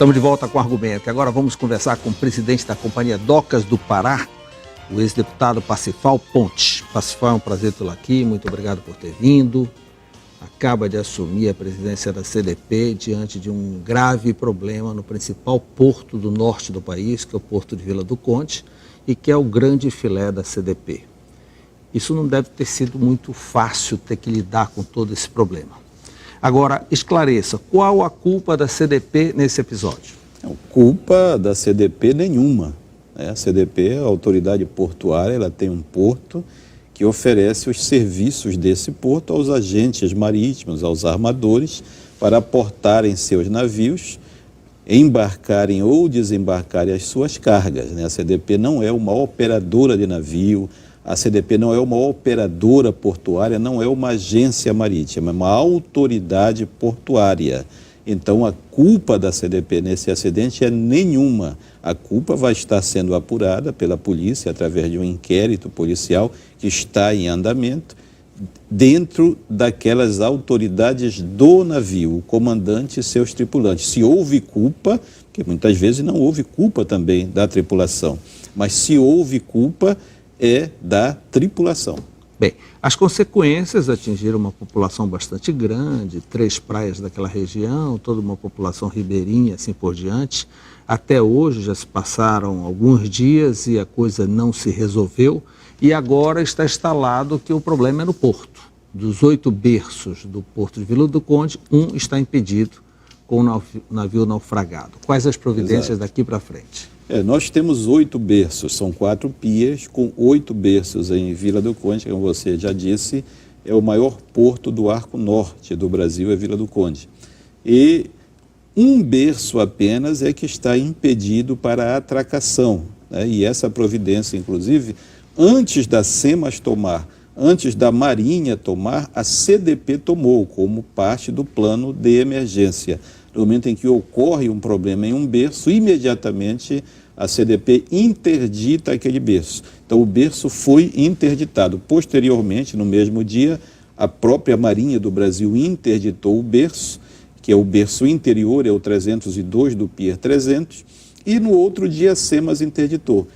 Estamos de volta com o argumento. Agora vamos conversar com o presidente da Companhia Docas do Pará, o ex-deputado Parsifal Pontes. Parsifal, é um prazer tê-lo aqui, muito obrigado por ter vindo. Acaba de assumir a presidência da CDP diante de um grave problema no principal porto do norte do país, que é o Porto de Vila do Conde, e que é o grande filé da CDP. Isso não deve ter sido muito fácil ter que lidar com todo esse problema. Agora, esclareça, qual a culpa da CDP nesse episódio? Não, culpa da CDP nenhuma. A CDP, a autoridade portuária, ela tem um porto que oferece os serviços desse porto aos agentes marítimos, aos armadores, para aportarem seus navios, embarcarem ou desembarcarem as suas cargas. A CDP não é uma operadora de navio, a CDP não é uma operadora portuária, não é uma agência marítima, é uma autoridade portuária. Então, a culpa da CDP nesse acidente é nenhuma. A culpa vai estar sendo apurada pela polícia através de um inquérito policial que está em andamento dentro daquelas autoridades do navio, o comandante e seus tripulantes. Se houve culpa, porque muitas vezes não houve culpa também da tripulação, mas se houve culpa, é da tripulação. Bem, as consequências atingiram uma população bastante grande, 3 praias daquela região, toda uma população ribeirinha, assim por diante. Até hoje já se passaram alguns dias e a coisa não se resolveu. E agora está instalado que o problema é no porto. Dos 8 berços do Porto de Vila do Conde, 1 está impedido com o navio naufragado. Quais as providências daqui para frente? Nós temos 8 berços, são 4 pias com 8 berços em Vila do Conde, como você já disse, é o maior porto do arco norte do Brasil, é Vila do Conde. E um berço apenas é que está impedido para a atracação, e essa providência, inclusive, antes da SEMAS tomar, antes da Marinha tomar, a CDP tomou como parte do plano de emergência. No momento em que ocorre um problema em um berço, imediatamente a CDP interdita aquele berço. Então o berço foi interditado. Posteriormente, no mesmo dia, a própria Marinha do Brasil interditou o berço, que é o berço interior, é o 302 do Pier 300, e no outro dia a SEMAS interditou.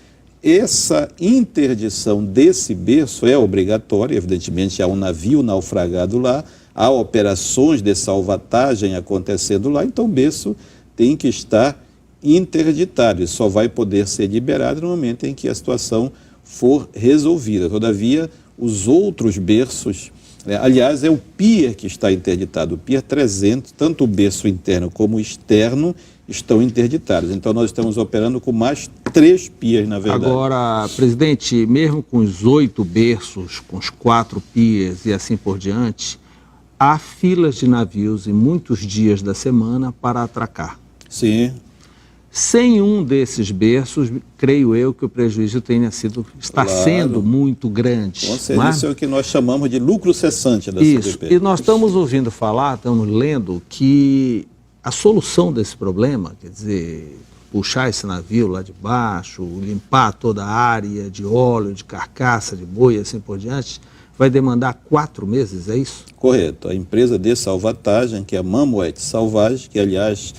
Essa interdição desse berço é obrigatória, evidentemente há um navio naufragado lá, há operações de salvatagem acontecendo lá, então o berço tem que estar interditado e só vai poder ser liberado no momento em que a situação for resolvida. Todavia, os outros berços, aliás, é o pier que está interditado, o Pier 300, tanto o berço interno como o externo estão interditados. Então, nós estamos operando com mais 3 piers, na verdade. Agora, presidente, mesmo com os 8 berços, com os 4 piers e assim por diante, há filas de navios em muitos dias da semana para atracar. Sim. Sem um desses berços, creio eu que o prejuízo está sendo muito grande. Com certeza, isso é o que nós chamamos de lucro cessante da CDP. E nós estamos ouvindo falar, estamos lendo que a solução desse problema, quer dizer, puxar esse navio lá de baixo, limpar toda a área de óleo, de carcaça, de boi e assim por diante, vai demandar 4 meses, é isso? Correto. A empresa de salvatagem, que é a Mammoet Salvage, que aliás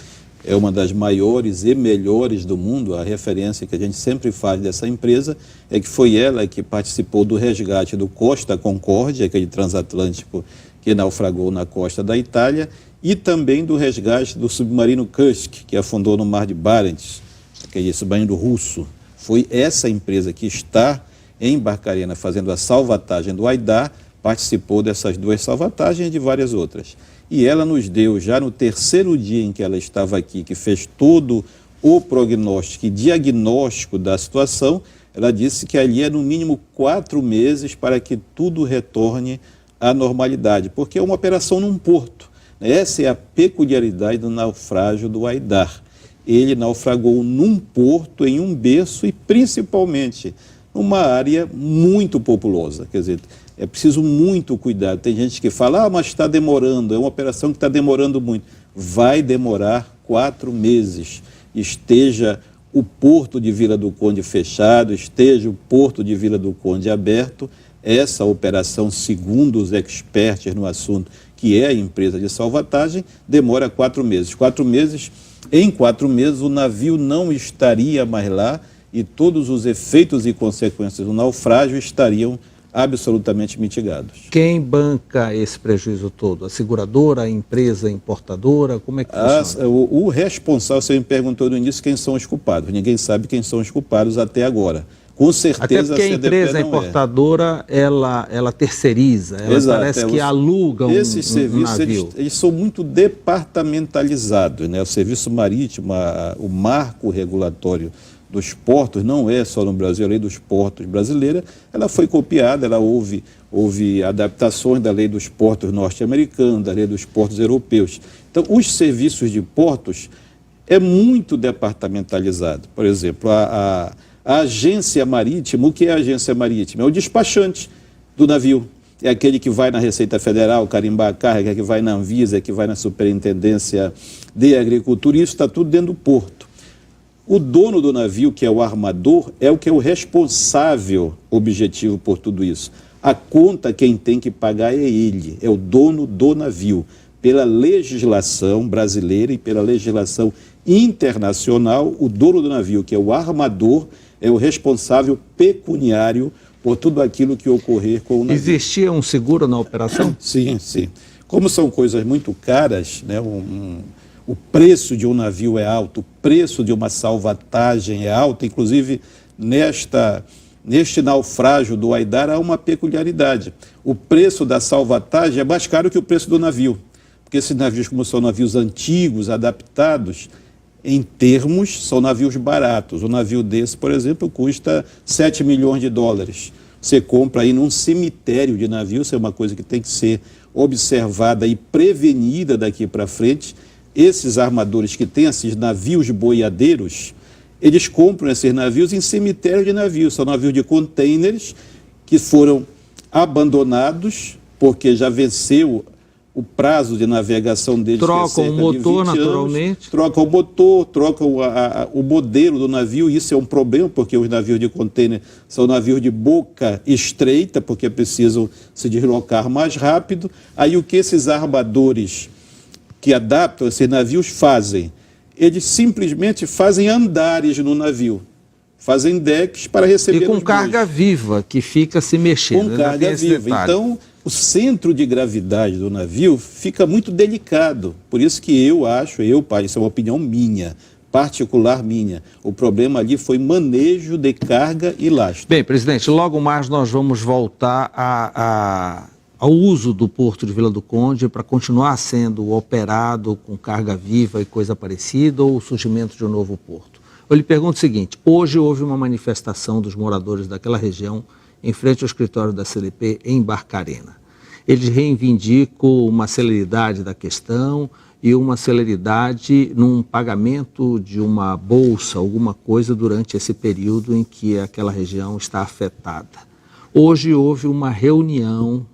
é uma das maiores e melhores do mundo, a referência que a gente sempre faz dessa empresa é que foi ela que participou do resgate do Costa Concórdia, aquele transatlântico que naufragou na costa da Itália, e também do resgate do submarino Kursk, que afundou no mar de Barents, aquele submarino russo. Foi essa empresa que está em Barcarena fazendo a salvatagem do Aidar, participou dessas 2 salvatagens e de várias outras. E ela nos deu, já no 3º dia em que ela estava aqui, que fez todo o prognóstico e diagnóstico da situação, ela disse que ali é no mínimo 4 meses para que tudo retorne à normalidade, porque é uma operação num porto. Essa é a peculiaridade do naufrágio do Aidar. Ele naufragou num porto, em um berço e principalmente numa área muito populosa, quer dizer, é preciso muito cuidado. Tem gente que fala, mas está demorando, é uma operação que está demorando muito. Vai demorar 4 meses. Esteja o Porto de Vila do Conde fechado, esteja o Porto de Vila do Conde aberto, essa operação, segundo os experts no assunto, que que é a empresa de salvatagem, demora 4 meses. Em 4 meses, o navio não estaria mais lá e todos os efeitos e consequências do naufrágio estariam absolutamente mitigados. Quem banca esse prejuízo todo? A seguradora, a empresa importadora? Como é que funciona? O responsável, você me perguntou no início quem são os culpados. Ninguém sabe quem são os culpados até agora. Com certeza até porque a empresa importadora, ela terceiriza, ela parece que aluga esses serviços, navio. Eles são muito departamentalizados, né? O serviço marítimo, o marco regulatório dos portos, não é só no Brasil, a lei dos portos brasileira, ela foi copiada, houve adaptações da lei dos portos norte-americanos, da lei dos portos europeus. Então, os serviços de portos é muito departamentalizado. Por exemplo, a agência marítima, o que é a agência marítima? É o despachante do navio. É aquele que vai na Receita Federal carimbar a carga, que vai na Anvisa, que vai na Superintendência de Agricultura, e isso está tudo dentro do porto. O dono do navio, que é o armador, é o que é o responsável objetivo por tudo isso. A conta quem tem que pagar é ele, é o dono do navio. Pela legislação brasileira e pela legislação internacional, o dono do navio, que é o armador, é o responsável pecuniário por tudo aquilo que ocorrer com o navio. Existia um seguro na operação? Sim, sim. Como são coisas muito caras, né, o preço de um navio é alto, o preço de uma salvatagem é alto, inclusive neste naufrágio do Aidar há uma peculiaridade. O preço da salvatagem é mais caro que o preço do navio, porque esses navios, como são navios antigos, adaptados, em termos, são navios baratos. Um navio desse, por exemplo, custa 7 milhões de dólares. Você compra aí num cemitério de navios, isso é uma coisa que tem que ser observada e prevenida daqui para frente. Esses armadores que têm esses navios boiadeiros, eles compram esses navios em cemitério de navios. São navios de containers que foram abandonados porque já venceu o prazo de navegação deles. Trocam o motor naturalmente. Trocam o motor, trocam o modelo do navio. Isso é um problema porque os navios de container são navios de boca estreita, porque precisam se deslocar mais rápido. Aí o que esses armadores que adaptam esses navios fazem? Eles simplesmente fazem andares no navio, fazem decks para receber e com carga viva, que fica se mexendo. Com carga viva. Então, o centro de gravidade do navio fica muito delicado. Por isso que eu acho, isso é uma opinião minha, particular minha, o problema ali foi manejo de carga e lastro. Bem, presidente, logo mais nós vamos voltar ao uso do Porto de Vila do Conde para continuar sendo operado com carga viva e coisa parecida, ou o surgimento de um novo porto. Eu lhe pergunto o seguinte: hoje houve uma manifestação dos moradores daquela região em frente ao escritório da CDP em Barcarena. Eles reivindicam uma celeridade da questão e uma celeridade num pagamento de uma bolsa, alguma coisa, durante esse período em que aquela região está afetada. Hoje houve uma reunião,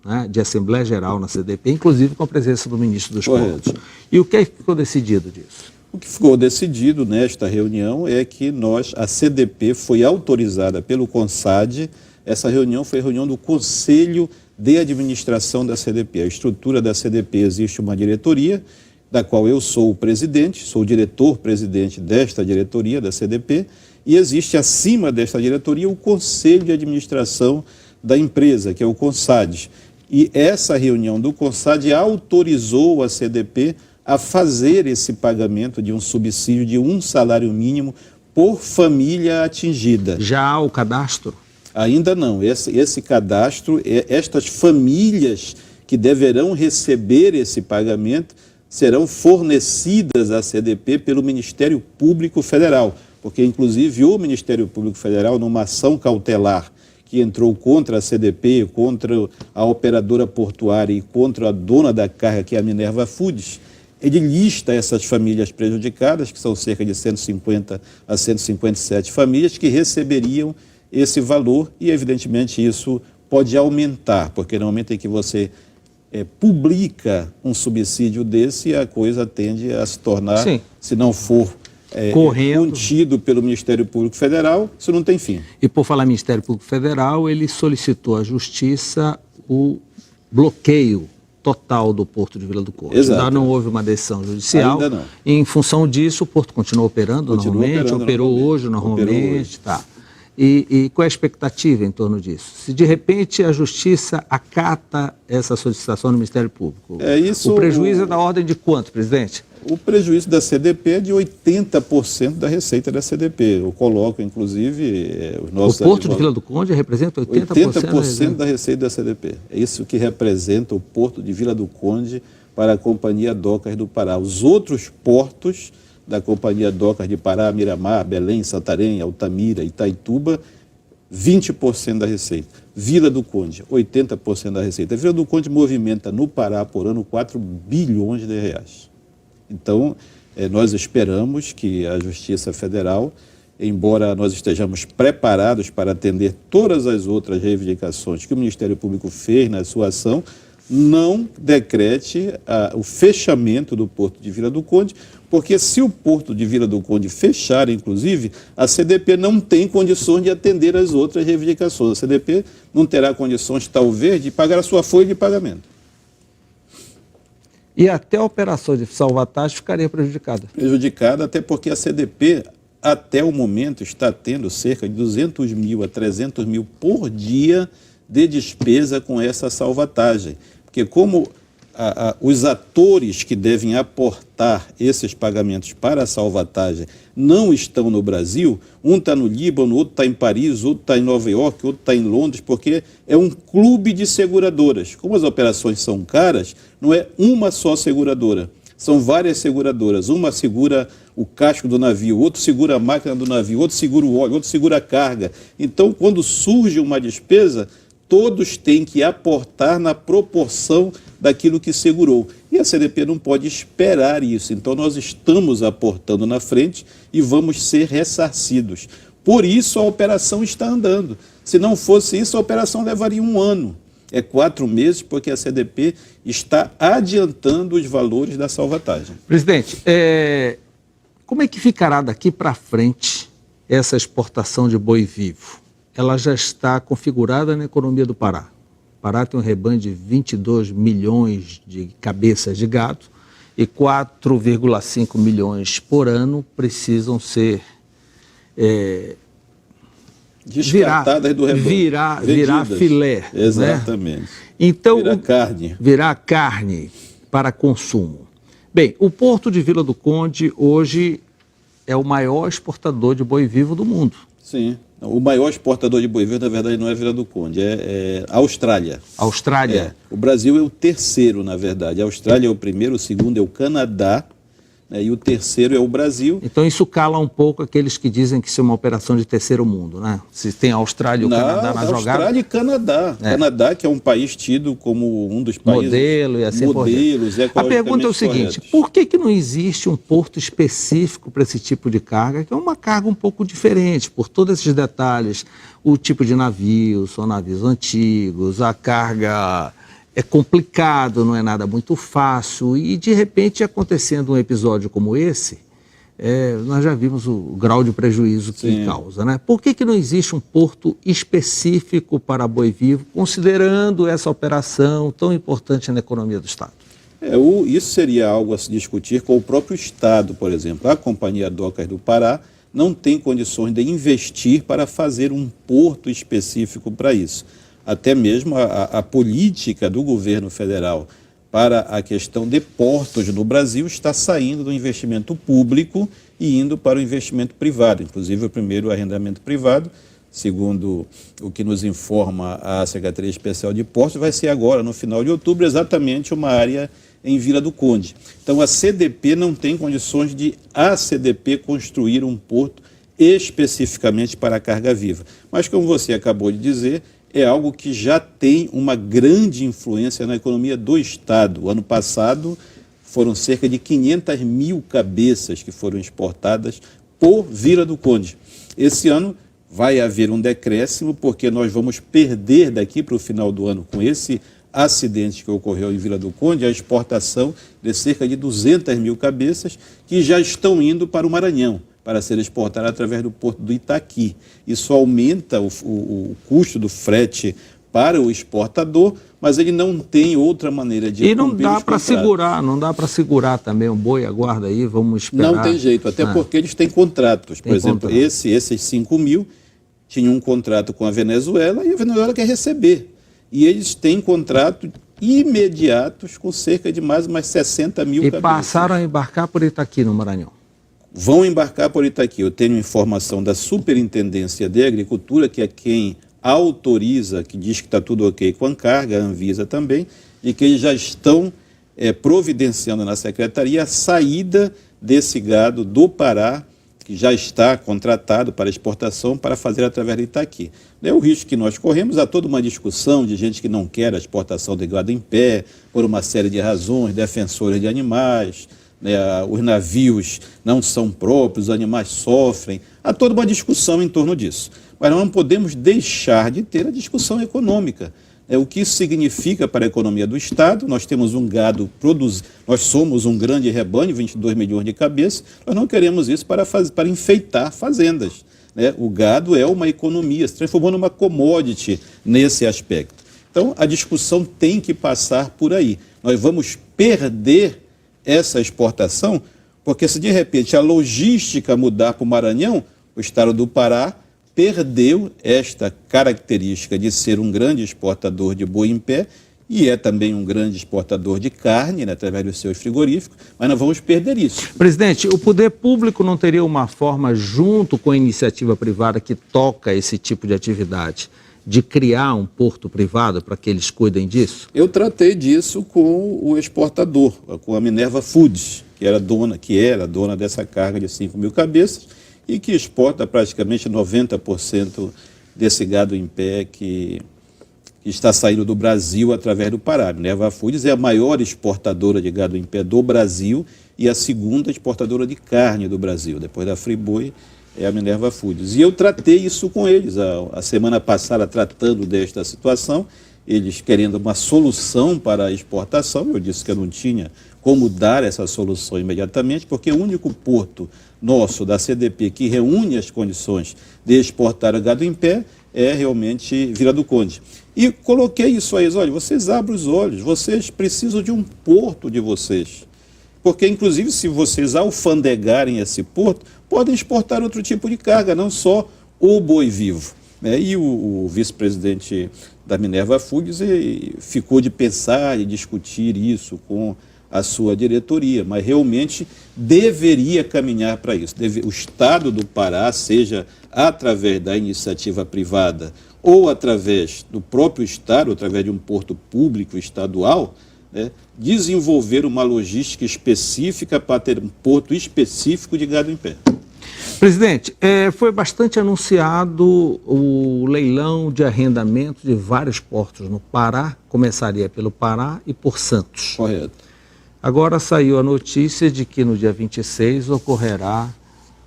né, de Assembleia Geral na CDP, inclusive com a presença do ministro dos Portos. E o que ficou decidido disso? O que ficou decidido nesta reunião é que a CDP foi autorizada pelo CONSAD. Essa reunião foi a reunião do Conselho de Administração da CDP. A estrutura da CDP, existe uma diretoria, da qual eu sou o presidente, sou o diretor-presidente desta diretoria da CDP, e existe acima desta diretoria o Conselho de Administração da empresa, que é o CONSAD. E essa reunião do CONSAD autorizou a CDP a fazer esse pagamento de um subsídio de um salário mínimo por família atingida. Já há o cadastro? Ainda não. Esse cadastro, estas famílias que deverão receber esse pagamento serão fornecidas à CDP pelo Ministério Público Federal, porque inclusive o Ministério Público Federal, numa ação cautelar que entrou contra a CDP, contra a operadora portuária e contra a dona da carga, que é a Minerva Foods, ele lista essas famílias prejudicadas, que são cerca de 150 a 157 famílias, que receberiam esse valor, e evidentemente isso pode aumentar, porque no momento em que você publica um subsídio desse, a coisa tende a se tornar, sim, se não for contido pelo Ministério Público Federal, isso não tem fim. E por falar em Ministério Público Federal, ele solicitou à Justiça o bloqueio total do Porto de Vila do Conde. Exato. Ainda não houve uma decisão judicial. Ainda não. E, em função disso, o Porto continua operando normalmente, operou normalmente. hoje normalmente. Operou hoje. Tá. E qual é a expectativa em torno disso? Se de repente a Justiça acata essa solicitação do Ministério Público, o prejuízo é da ordem de quanto, presidente? O prejuízo da CDP é de 80% da receita da CDP. Eu coloco, inclusive, os nossos... O Porto de Vila do Conde representa 80% da receita da CDP. É isso que representa o Porto de Vila do Conde para a Companhia Docas do Pará. Os outros portos da Companhia Docas de Pará, Miramar, Belém, Santarém, Altamira, Itaituba, 20% da receita. Vila do Conde, 80% da receita. A Vila do Conde movimenta no Pará por ano 4 bilhões de reais. Então, nós esperamos que a Justiça Federal, embora nós estejamos preparados para atender todas as outras reivindicações que o Ministério Público fez na sua ação, não decrete o fechamento do Porto de Vila do Conde, porque se o Porto de Vila do Conde fechar, inclusive, a CDP não tem condições de atender as outras reivindicações. A CDP não terá condições, talvez, de pagar a sua folha de pagamento. E até a operação de salvatagem ficaria prejudicada. Prejudicada, até porque a CDP, até o momento, está tendo cerca de 200 mil a 300 mil por dia de despesa com essa salvatagem. Porque como os atores que devem aportar esses pagamentos para a salvatagem não estão no Brasil, um está no Líbano, outro está em Paris, outro está em Nova York, outro está em Londres, porque é um clube de seguradoras. Como as operações são caras, não é uma só seguradora, são várias seguradoras. Uma segura o casco do navio, outro segura a máquina do navio, outro segura o óleo, outro segura a carga. Então, quando surge uma despesa, todos têm que aportar na proporção daquilo que segurou. E a CDP não pode esperar isso. Então, nós estamos aportando na frente e vamos ser ressarcidos. Por isso, a operação está andando. Se não fosse isso, a operação levaria 1 ano. É 4 meses, porque a CDP está adiantando os valores da salvatagem. Presidente, como é que ficará daqui para frente essa exportação de boi vivo? Ela já está configurada na economia do Pará. O Pará tem um rebanho de 22 milhões de cabeças de gado e 4,5 milhões por ano precisam ser descartadas do rebanho. Virar filé. Exatamente. Né? Então, virar carne para consumo. Bem, o Porto de Vila do Conde hoje é o maior exportador de boi vivo do mundo. Sim. O maior exportador de boi vivo, na verdade, não é Vila do Conde, é a Austrália. Austrália? O Brasil é o terceiro, na verdade. A Austrália é o primeiro, o segundo é o Canadá, né, e o terceiro é o Brasil. Então isso cala um pouco aqueles que dizem que isso é uma operação de terceiro mundo, né? Se tem a Austrália e o Canadá na jogada. Austrália e Canadá. Canadá, que é um país tido como um dos países... Modelo e assim por diante. A pergunta é o seguinte, por que não existe um porto específico para esse tipo de carga, que é uma carga um pouco diferente, por todos esses detalhes, o tipo de navio, são navios antigos, a carga... é complicado, não é nada muito fácil, e de repente acontecendo um episódio como esse, nós já vimos o grau de prejuízo que causa, né? Por que não existe um porto específico para boi vivo, considerando essa operação tão importante na economia do Estado? Isso seria algo a se discutir com o próprio Estado, por exemplo. A Companhia Docas do Pará não tem condições de investir para fazer um porto específico para isso. Até mesmo a política do governo federal para a questão de portos no Brasil está saindo do investimento público e indo para o investimento privado, inclusive o primeiro arrendamento privado, segundo o que nos informa a Secretaria Especial de Portos, vai ser agora, no final de outubro, exatamente uma área em Vila do Conde. Então a CDP não tem condições de a CDP construir um porto especificamente para a carga viva. Mas como você acabou de dizer, é algo que já tem uma grande influência na economia do Estado. O ano passado foram cerca de 500 mil cabeças que foram exportadas por Vila do Conde. Esse ano vai haver um decréscimo, porque nós vamos perder daqui para o final do ano, com esse acidente que ocorreu em Vila do Conde, a exportação de cerca de 200 mil cabeças que já estão indo para o Maranhão, para ser exportada através do porto do Itaqui. Isso aumenta o custo do frete para o exportador, mas ele não tem outra maneira de cumprir. E não dá para segurar, não dá para segurar também o boi, aguarda aí, vamos esperar. Não tem jeito, até porque eles têm contratos. Por exemplo, esses 5 mil tinham um contrato com a Venezuela e a Venezuela quer receber. E eles têm contrato imediatos com cerca de mais 60 mil cabeças. E passaram a embarcar por Itaqui, no Maranhão. Vão embarcar por Itaqui. Eu tenho informação da Superintendência de Agricultura, que é quem autoriza, que diz que está tudo ok com a carga, a Anvisa também, e que eles já estão providenciando na Secretaria a saída desse gado do Pará, que já está contratado para exportação, para fazer através de Itaqui. É o risco que nós corremos, há toda uma discussão de gente que não quer a exportação de gado em pé, por uma série de razões, defensores de animais, os navios não são próprios, os animais sofrem, há toda uma discussão em torno disso. Mas nós não podemos deixar de ter a discussão econômica. O que isso significa para a economia do Estado? Nós temos um gado produzido, nós somos um grande rebanho, 22 milhões de cabeças, nós não queremos isso para enfeitar fazendas. O gado é uma economia, se transformou numa commodity nesse aspecto. Então, a discussão tem que passar por aí. Nós vamos perder essa exportação, porque se de repente a logística mudar para o Maranhão, o estado do Pará perdeu esta característica de ser um grande exportador de boi em pé e é também um grande exportador de carne, através dos seus frigoríficos, mas nós vamos perder isso. Presidente, o poder público não teria uma forma, junto com a iniciativa privada que toca esse tipo de atividade, de criar um porto privado para que eles cuidem disso? Eu tratei disso com o exportador, com a Minerva Foods, que era dona dessa carga de 5 mil cabeças, e que exporta praticamente 90% desse gado em pé que está saindo do Brasil através do Pará. A Minerva Foods é a maior exportadora de gado em pé do Brasil e a segunda exportadora de carne do Brasil. Depois da Friboi, é a Minerva Foods. E eu tratei isso com eles a semana passada, tratando desta situação, eles querendo uma solução para a exportação. Eu disse que eu não tinha como dar essa solução imediatamente, porque o único porto nosso, da CDP, que reúne as condições de exportar o gado em pé, é realmente Vila do Conde. E coloquei isso a eles: olha, vocês abrem os olhos, vocês precisam de um porto de vocês. Porque, inclusive, se vocês alfandegarem esse porto, podem exportar outro tipo de carga, não só o boi vivo. E o vice-presidente da Minerva Foods ficou de pensar e discutir isso com a sua diretoria, mas realmente deveria caminhar para isso. O Estado do Pará, seja através da iniciativa privada ou através do próprio Estado, através de um porto público estadual, desenvolver uma logística específica para ter um porto específico de gado em pé. Presidente, foi bastante anunciado o leilão de arrendamento de vários portos no Pará, começaria pelo Pará e por Santos. Correto. Agora saiu a notícia de que no dia 26 ocorrerá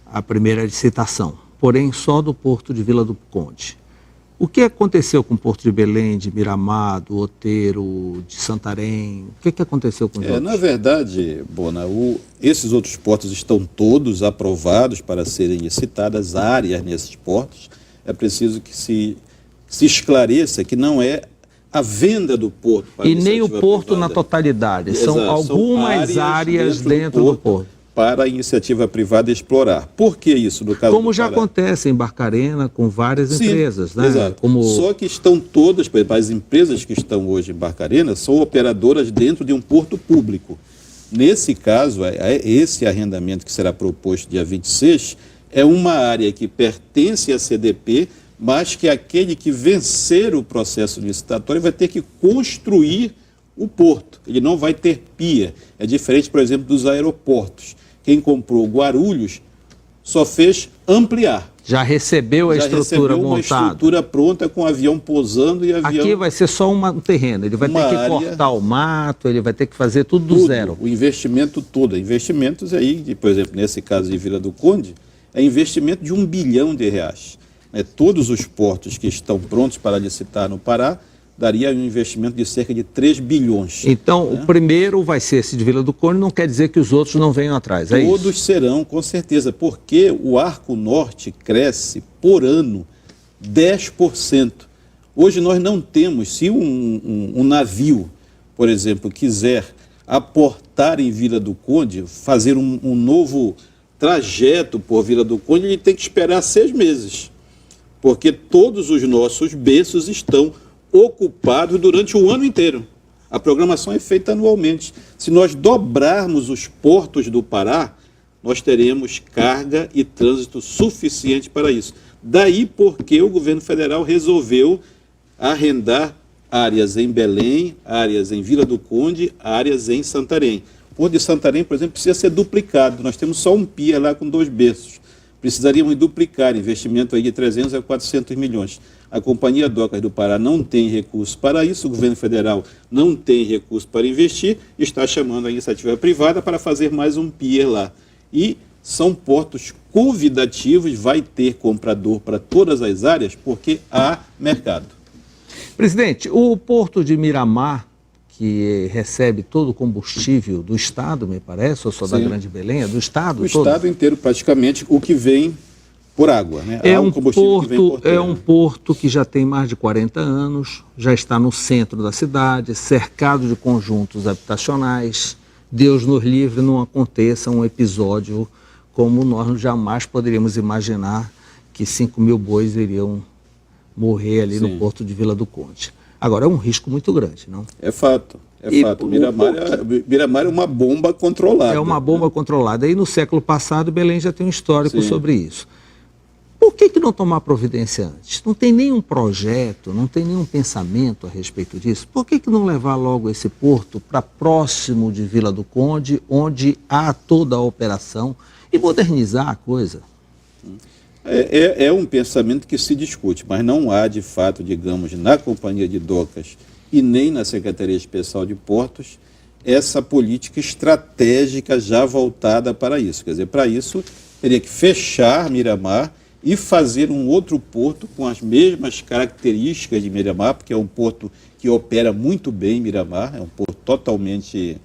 a primeira licitação, porém só do porto de Vila do Conde. O que aconteceu com o porto de Belém, de Miramar, do Outeiro, de Santarém? O que aconteceu com os outros? Na verdade, Bona, esses outros portos estão todos aprovados para serem licitadas, áreas nesses portos. É preciso que se esclareça que não é a venda do porto. E nem o porto privada na totalidade, são algumas áreas dentro do porto. Para a iniciativa privada explorar. Por que isso, no caso Como já acontece em Barcarena com várias empresas, né? Exato. Só que estão todas, as empresas que estão hoje em Barcarena são operadoras dentro de um porto público. Nesse caso, esse arrendamento que será proposto dia 26 é uma área que pertence à CDP, mas que aquele que vencer o processo licitatório vai ter que construir o porto. Ele não vai ter pia. É diferente, por exemplo, dos aeroportos. Quem comprou Guarulhos só fez ampliar. Já recebeu a estrutura montada. Uma estrutura pronta com avião pousando e avião... Aqui vai ser só um terreno, ele vai ter que cortar o mato, ele vai ter que fazer tudo do zero. O investimento todo. Investimentos aí, por exemplo, nesse caso de Vila do Conde, é investimento de R$1 bilhão. Todos os portos que estão prontos para licitar no Pará daria um investimento de cerca de 3 bilhões. Então, o primeiro vai ser esse de Vila do Conde, não quer dizer que os outros não venham atrás, é isso? Todos serão, com certeza, porque o Arco Norte cresce por ano 10%. Hoje nós não temos, se um navio, por exemplo, quiser aportar em Vila do Conde, fazer um novo trajeto por Vila do Conde, ele tem que esperar 6 meses, porque todos os nossos berços estão ocupados durante o ano inteiro. A programação é feita anualmente. Se nós dobrarmos os portos do Pará, nós teremos carga e trânsito suficiente para isso. Daí porque o governo federal resolveu arrendar áreas em Belém, áreas em Vila do Conde, áreas em Santarém. O Porto de Santarém, por exemplo, precisa ser duplicado. Nós temos só um pier lá com 2 berços. Precisaríamos duplicar, investimento aí de 300 a 400 milhões. A Companhia Docas do Pará não tem recurso para isso, o governo federal não tem recurso para investir, está chamando a iniciativa privada para fazer mais um pier lá. E são portos convidativos, vai ter comprador para todas as áreas, porque há mercado. Presidente, o porto de Miramar, que recebe todo o combustível do Estado, me parece, ou só da Grande Belém, é do Estado? O todo? Estado inteiro, praticamente, o que vem por água. Né? É um porto que já tem mais de 40 anos, já está no centro da cidade, cercado de conjuntos habitacionais. Deus nos livre, não aconteça um episódio como nós jamais poderíamos imaginar, que 5 mil bois iriam morrer ali no porto de Vila do Conde. Agora, é um risco muito grande, não? É fato, é fato. Miramar é uma bomba controlada. É uma bomba controlada. E no século passado, Belém já tem um histórico sobre isso. Por que não tomar providência antes? Não tem nenhum projeto, não tem nenhum pensamento a respeito disso? Por que não levar logo esse porto para próximo de Vila do Conde, onde há toda a operação, e modernizar a coisa? É um pensamento que se discute, mas não há, de fato, digamos, na Companhia de Docas e nem na Secretaria Especial de Portos, essa política estratégica já voltada para isso. Quer dizer, para isso, teria que fechar Miramar e fazer um outro porto com as mesmas características de Miramar, porque é um porto que opera muito bem em Miramar, é um porto totalmente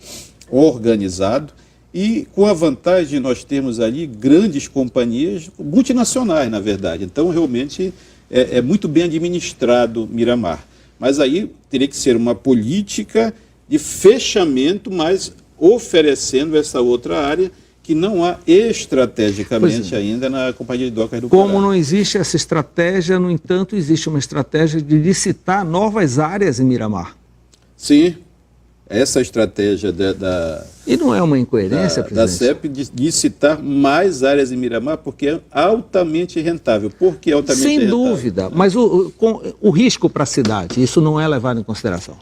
organizado, e com a vantagem de nós termos ali grandes companhias multinacionais, na verdade. Então, realmente, é muito bem administrado Miramar. Mas aí teria que ser uma política de fechamento, mas oferecendo essa outra área que não há estrategicamente ainda na Companhia de Docas do Pará. Como não existe essa estratégia, no entanto, existe uma estratégia de licitar novas áreas em Miramar. Sim. Essa estratégia E não é uma incoerência, presidente? Da CEP de citar mais áreas em Miramar, porque é altamente rentável. Por que altamente rentável? Sem dúvida, mas o risco para a cidade, isso não é levado em consideração?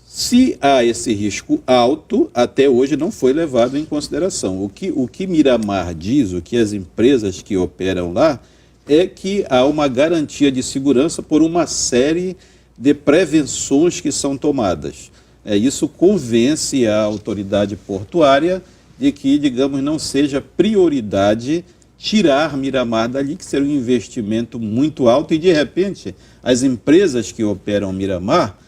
Se há esse risco alto, até hoje não foi levado em consideração. O que Miramar diz, o que as empresas que operam lá, é que há uma garantia de segurança por uma série de prevenções que são tomadas. Isso convence a autoridade portuária de que, digamos, não seja prioridade tirar Miramar dali, que seria um investimento muito alto, e, de repente, as empresas que operam Miramar,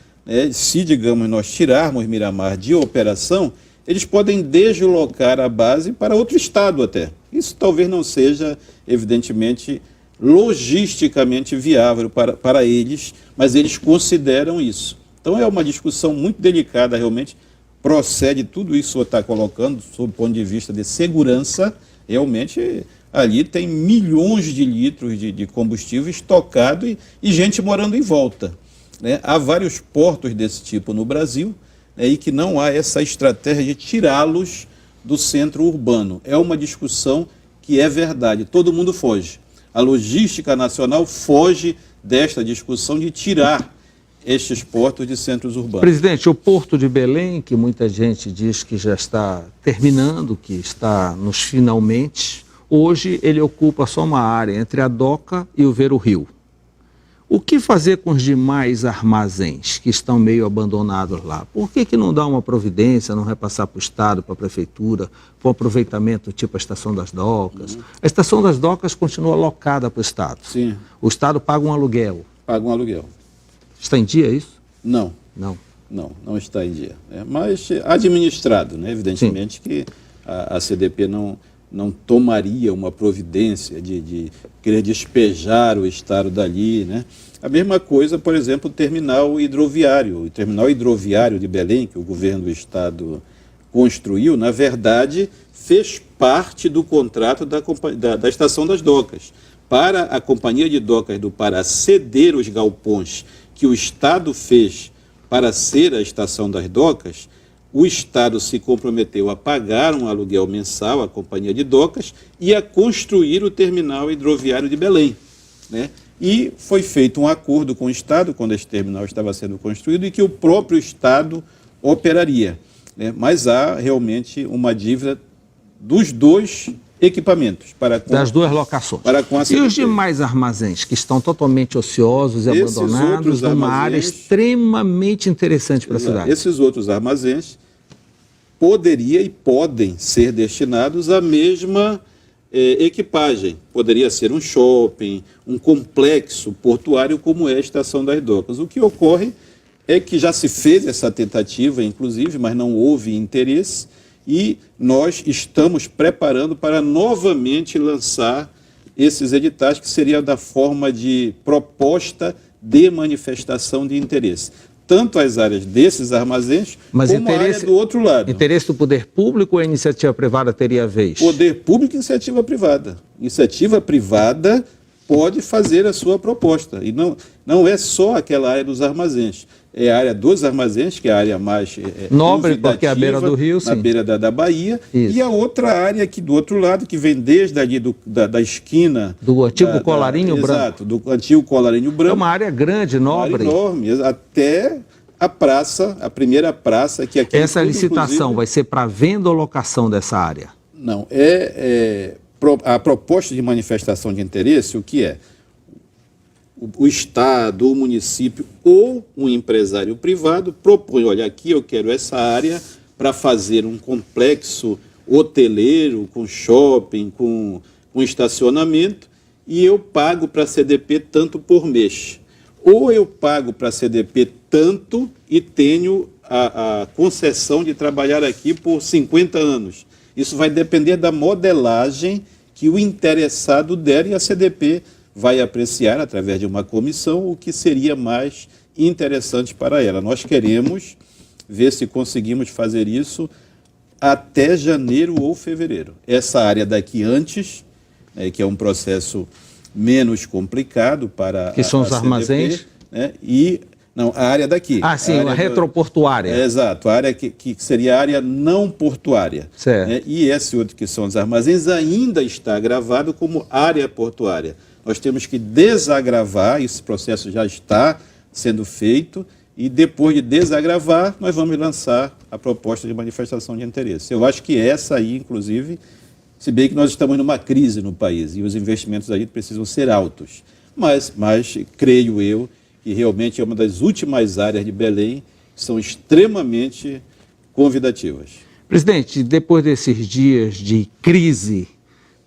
se, digamos, nós tirarmos Miramar de operação, eles podem deslocar a base para outro estado até. Isso talvez não seja, evidentemente, logisticamente viável para eles, mas eles consideram isso. Então é uma discussão muito delicada, realmente procede tudo isso que o senhor está colocando, sob o ponto de vista de segurança, realmente ali tem milhões de litros de combustível estocado e gente morando em volta. Há vários portos desse tipo no Brasil, e que não há essa estratégia de tirá-los do centro urbano. É uma discussão que é verdade, todo mundo foge. A logística nacional foge desta discussão de tirar estes portos de centros urbanos. Presidente, o Porto de Belém, que muita gente diz que já está terminando, que está nos finalmente, hoje ele ocupa só uma área entre a Doca e o Ver o Rio. O que fazer com os demais armazéns que estão meio abandonados lá? Por que não dá uma providência, não repassar para o Estado, para a Prefeitura, com aproveitamento tipo a Estação das Docas? A Estação das Docas continua alocada para o Estado. Sim. O Estado paga um aluguel. Paga um aluguel. Está em dia isso? Não. Não está em dia. Mas administrado, né? Evidentemente que a CDP não tomaria uma providência de querer despejar o Estado dali, né? A mesma coisa, por exemplo, o terminal hidroviário. O terminal hidroviário de Belém, que o governo do Estado construiu, na verdade, fez parte do contrato da Estação das Docas. Para a Companhia de Docas do Pará ceder os galpões que o Estado fez para ser a Estação das Docas, o Estado se comprometeu a pagar um aluguel mensal à Companhia de Docas e a construir o terminal hidroviário de Belém, né? E foi feito um acordo com o Estado, quando esse terminal estava sendo construído, e que o próprio Estado operaria, né? Mas há realmente uma dívida dos dois equipamentos. Das duas locações. E os demais armazéns, que estão totalmente ociosos e abandonados, numa área extremamente interessante para a cidade? Esses outros armazéns poderiam e podem ser destinados à mesma equipagem. Poderia ser um shopping, um complexo portuário como é a Estação das Docas. O que ocorre é que já se fez essa tentativa, inclusive, mas não houve interesse, e nós estamos preparando para novamente lançar esses editais, que seria da forma de proposta de manifestação de interesse. Tanto as áreas desses armazéns, como a área do outro lado. Interesse do poder público ou a iniciativa privada teria vez? Poder público e iniciativa privada. Iniciativa privada pode fazer a sua proposta. E não é só aquela área dos armazéns. É a área dos armazéns, que é a área mais nobre, porque é a beira do rio, na beira da Bahia. Isso. E a outra área aqui do outro lado, que vem desde ali da esquina... Do antigo Colarinho Branco. Exato, do antigo Colarinho Branco. É uma área grande, nobre. Uma área enorme, até a praça, a primeira praça, que aqui... Essa licitação vai ser para venda ou locação dessa área? Não, a proposta de manifestação de interesse, o que é? O Estado, o município ou um empresário privado propõe, olha, aqui eu quero essa área para fazer um complexo hoteleiro, com shopping, com estacionamento, e eu pago para a CDP tanto por mês. Ou eu pago para a CDP tanto e tenho a concessão de trabalhar aqui por 50 anos. Isso vai depender da modelagem que o interessado der, e a CDP vai apreciar, através de uma comissão, o que seria mais interessante para ela. Nós queremos ver se conseguimos fazer isso até janeiro ou fevereiro. Essa área daqui antes, que é um processo menos complicado para que são os armazéns, né? A área daqui. Ah, sim, a retroportuária. Exato, a área que seria a área não portuária. Certo. Né? E esse outro, que são os armazéns, ainda está gravado como área portuária. Nós temos que desagravar, esse processo já está sendo feito, e depois de desagravar, nós vamos lançar a proposta de manifestação de interesse. Eu acho que essa aí, inclusive, se bem que nós estamos numa crise no país, e os investimentos aí precisam ser altos, mas creio eu que realmente é uma das últimas áreas de Belém que são extremamente convidativas. Presidente, depois desses dias de crise,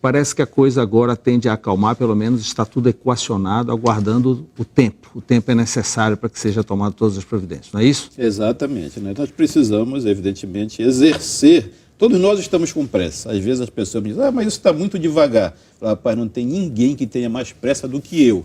parece que a coisa agora tende a acalmar, pelo menos está tudo equacionado, aguardando o tempo. O tempo é necessário para que seja tomado todas as providências, não é isso? Exatamente, né? Nós precisamos, evidentemente, exercer. Todos nós estamos com pressa. Às vezes as pessoas me dizem, mas isso está muito devagar. Rapaz, não tem ninguém que tenha mais pressa do que eu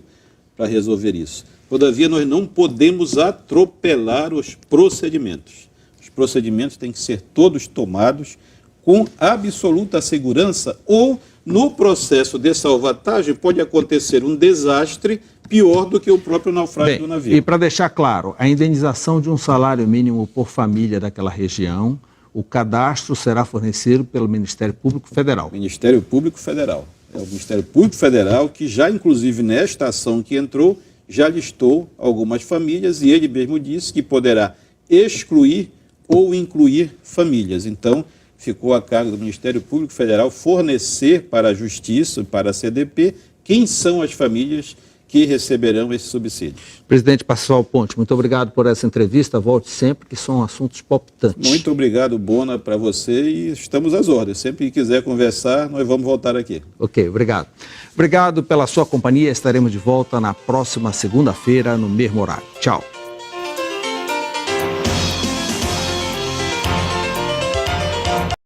para resolver isso. Todavia, nós não podemos atropelar os procedimentos. Os procedimentos têm que ser todos tomados com absoluta segurança, ou no processo de salvatagem pode acontecer um desastre pior do que o próprio naufrágio do navio. E para deixar claro, a indenização de um salário mínimo por família daquela região, o cadastro será fornecido pelo Ministério Público Federal. Ministério Público Federal. É o Ministério Público Federal que já, inclusive, nesta ação que entrou, já listou algumas famílias, e ele mesmo disse que poderá excluir ou incluir famílias. Então, ficou a cargo do Ministério Público Federal fornecer para a Justiça, para a CDP, quem são as famílias que receberão esse subsídio. Presidente Parsifal Pontes, muito obrigado por essa entrevista. Volte sempre, que são assuntos palpitantes. Muito obrigado, Bona, para você, e estamos às ordens. Sempre que quiser conversar, nós vamos voltar aqui. Ok, obrigado. Obrigado pela sua companhia. Estaremos de volta na próxima segunda-feira, no mesmo horário. Tchau.